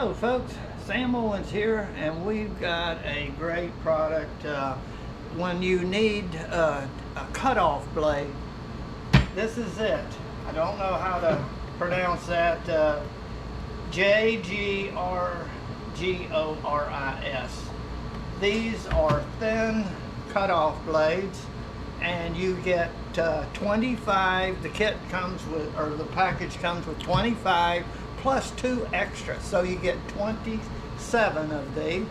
Hello folks, Sam Owens here, and we've got a great product when you need a cutoff blade. This is it. I don't know how to pronounce that. Jgrgoris. These are thin cutoff blades, and you get 25. The kit comes with, or the package comes with 25 plus 2 extra, so you get 27 of these.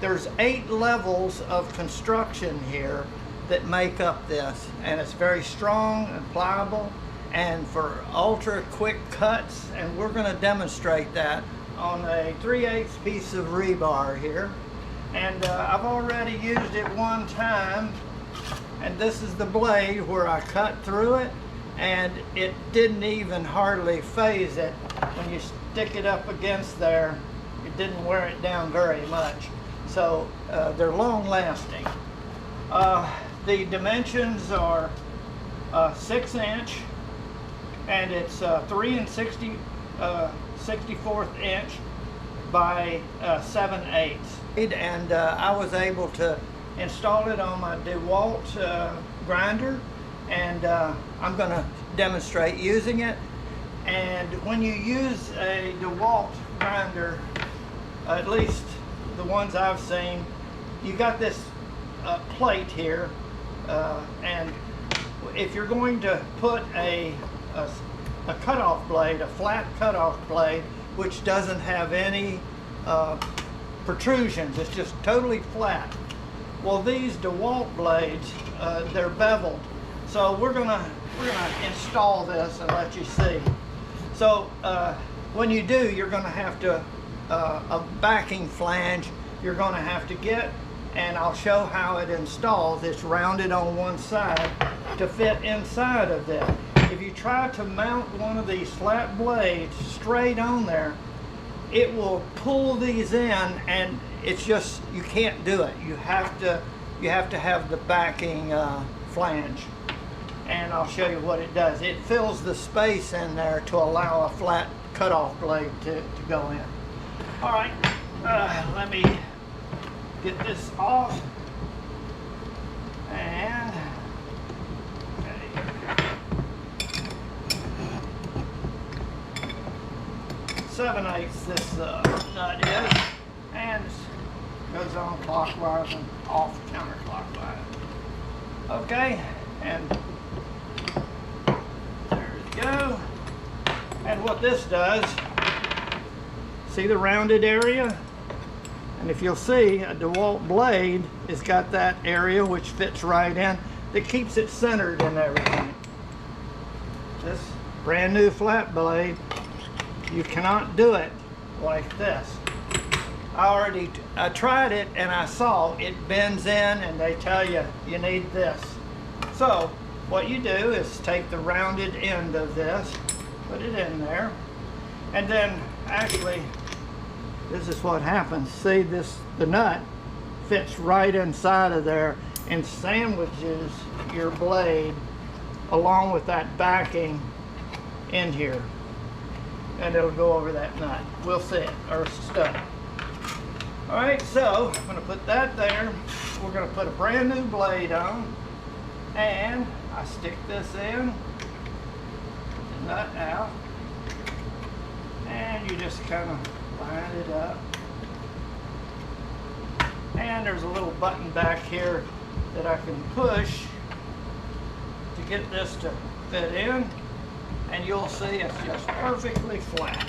There's 8 levels of construction here that make up this, and it's very strong and pliable and for ultra quick cuts, and we're going to demonstrate that on a 3/8 piece of rebar here. And I've already used it one time, and this is the blade where I cut through it, and it didn't even hardly phase it. When you stick it up against there, it didn't wear it down very much. So they're long lasting. The dimensions are 6 inch, and it's 3 64 inch by 7/8. And I was able to install it on my DeWalt grinder, and I'm going to demonstrate using it. And when you use a DeWalt grinder, at least the ones I've seen, you got this plate here, and if you're going to put a cutoff blade, a flat cutoff blade, which doesn't have any protrusions, it's just totally flat. Well, these DeWalt blades, they're beveled. So we're gonna install this and let you see. So when you do, you're gonna have to, a backing flange, you're gonna have to get, and I'll show how it installs. It's rounded on one side to fit inside of that. If you try to mount one of these flat blades straight on there, it will pull these in, and it's just, you can't do it. You have to have the backing flange, and I'll show you what it does. It fills the space in there to allow a flat cutoff blade to go in. All right, let me get this off, and 7/8 this nut is, and it goes on clockwise and off counterclockwise. Okay, and there we go. And what this does, see the rounded area? And if you'll see, a DeWalt blade has got that area which fits right in, that keeps it centered and everything. This brand new flat blade, you cannot do it like this. I tried it, and I saw it bends in, and they tell you you need this. So what you do is take the rounded end of this, put it in there, and then actually this is what happens. See, the nut fits right inside of there and sandwiches your blade along with that backing in here, and it'll go over that nut. We'll see it, or stuck. All right, so I'm gonna put that there. We're gonna put a brand new blade on, and I stick this in, the nut out, and you just kind of line it up. And there's a little button back here that I can push to get this to fit in, and you'll see it's just perfectly flat.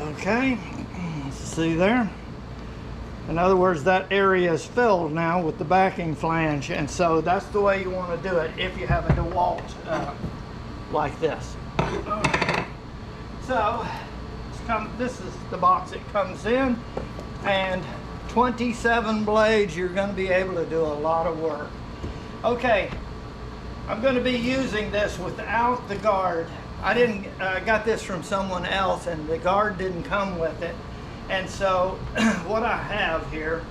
Okay, see there? In other words, that area is filled now with the backing flange, and so that's the way you want to do it if you have a DeWalt like this. Okay. So this is the box it comes in, and 27 blades. You're going to be able to do a lot of work. Okay, I'm going to be using this without the guard. I got this from someone else, and the guard didn't come with it. And so what I have here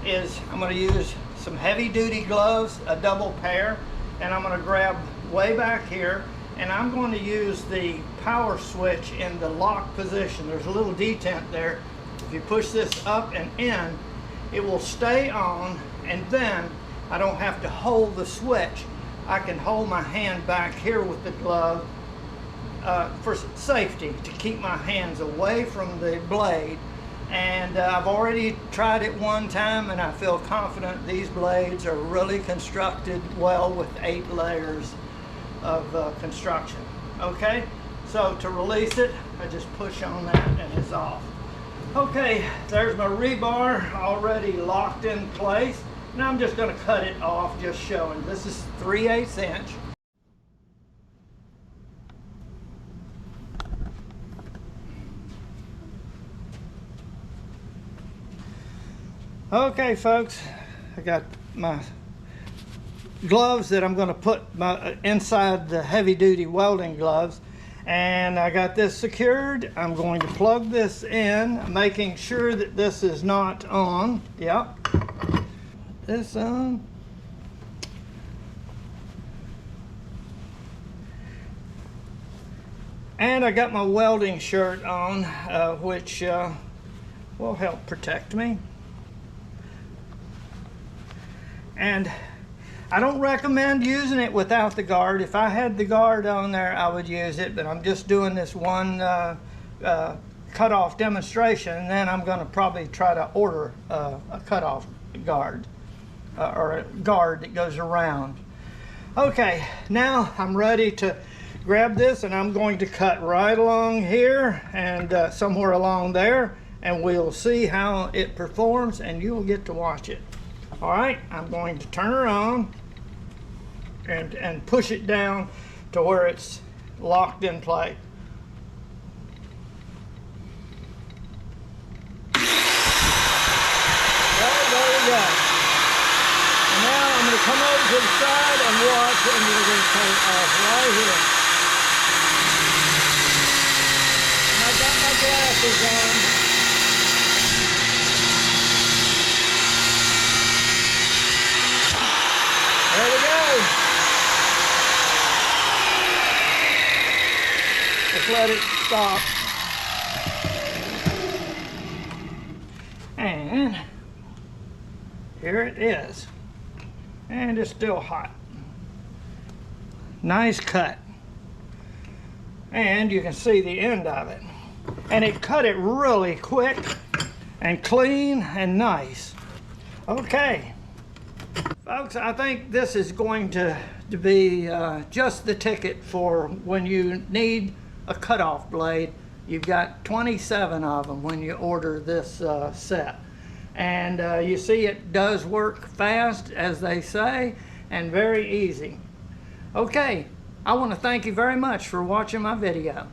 is I'm going to use some heavy duty gloves, a double pair, and I'm going to grab way back here, and I'm going to use the power switch in the lock position. There's a little detent there. If you push this up and in, it will stay on, and then I don't have to hold the switch. I can hold my hand back here with the glove for safety, to keep my hands away from the blade. And I've already tried it one time, and I feel confident these blades are really constructed well with 8 layers of construction. Okay, so to release it, I just push on that and it's off. Okay, there's my rebar already locked in place. Now I'm just going to cut it off, just showing. This is 3/8 inch. Okay folks, I got my gloves that I'm going to put inside the heavy-duty welding gloves, and I got this secured. I'm going to plug this in, making sure that this is not on. Yep, this on. And I got my welding shirt on, which will help protect me. And I don't recommend using it without the guard. If I had the guard on there, I would use it, but I'm just doing this one cutoff demonstration, and then I'm going to probably try to order a cutoff guard, or a guard that goes around. Okay, now I'm ready to grab this, and I'm going to cut right along here and somewhere along there, and we'll see how it performs, and you'll get to watch it. All right, I'm going to turn her on and push it down to where it's locked in place. There we go. And now I'm going to come over to the side and watch, and we're going to cut it off right here. And I've got my glasses on. There we go. Just let it stop. And here it is. And it's still hot. Nice cut. And you can see the end of it. And it cut it really quick and clean and nice. Okay. Folks, I think this is going to be just the ticket for when you need a cutoff blade. You've got 27 of them when you order this set. And you see it does work fast, as they say, and very easy. Okay, I want to thank you very much for watching my video.